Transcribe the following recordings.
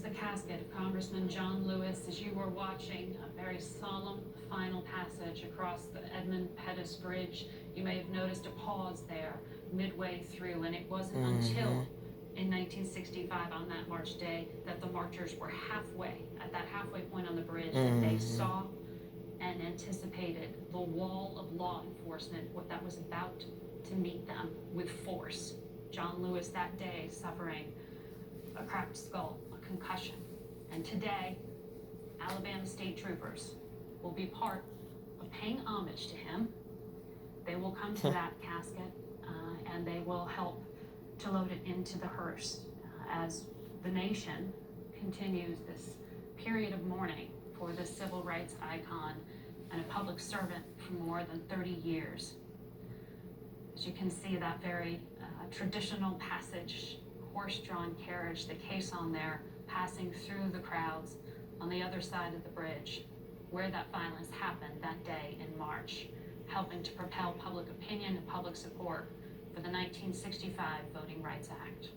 the casket of Congressman John Lewis. As you were watching a very solemn final passage across the Edmund Pettis Bridge, you may have noticed a pause there midway through, and it wasn't until in 1965 on that March day that the marchers were at that halfway point on the bridge, that they saw and anticipated the wall of law enforcement, what that was about to meet them with force. John Lewis that day suffering a cracked skull, a concussion. And today, Alabama state troopers will be part of paying homage to him. They will come to that casket and they will help to load it into the hearse as the nation continues this period of mourning for the civil rights icon and a public servant for more than 30 years. As you can see, that very traditional passage, horse-drawn carriage, the caisson there, passing through the crowds on the other side of the bridge, where that violence happened that day in March, helping to propel public opinion and public support for the 1965 Voting Rights Act.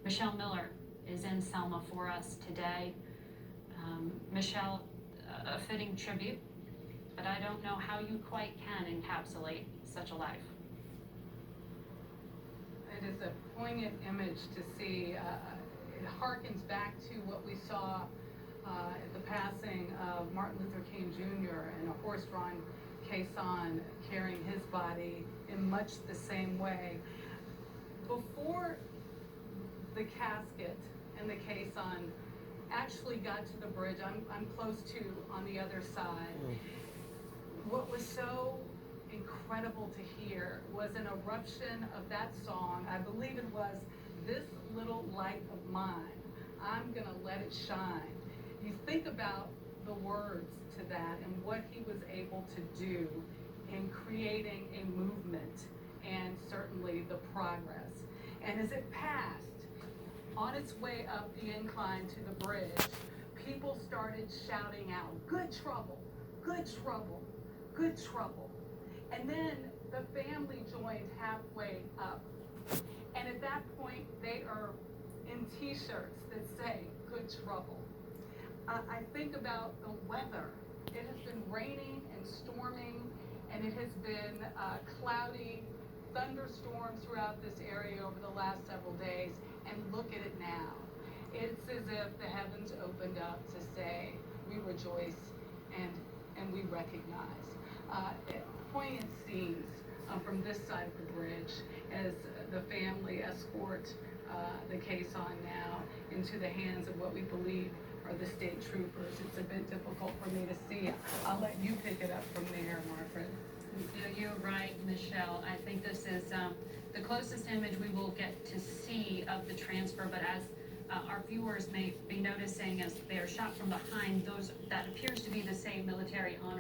Michelle Miller is in Selma for us today. Michelle, a fitting tribute, but I don't know how you quite can encapsulate such a life. It is a poignant image to see. It harkens back to what we saw at the passing of Martin Luther King Jr. in a horse-drawn caisson carrying his body in much the same way. Before the casket and the caisson actually got to the bridge, I'm close to on the other side. What was so incredible to hear was an eruption of that song. I believe it was "This Little Light of Mine, I'm Gonna Let It Shine." You think about the words to that and what he was able to do in creating a movement and certainly the progress. And as it passed on its way up the incline to the bridge, people started shouting out, "Good trouble, good trouble, good trouble." And then the family joined halfway up. And at that point, they are in t-shirts that say, "Good trouble." I think about the weather. It has been raining and storming, and it has been cloudy, thunderstorms throughout this area over the last several days. And look at it now. It's as if the heavens opened up to say, we rejoice and we recognize. Poignant scenes from this side of the bridge as the family escort the caisson now into the hands of what we believe are the state troopers. It's a bit difficult for me to see. I'll let you pick it up from there, Margaret. You're right, Michelle. I think this is the closest image we will get to see of the transfer, but as our viewers may be noticing, as they are shot from behind, that appears to be the same military honor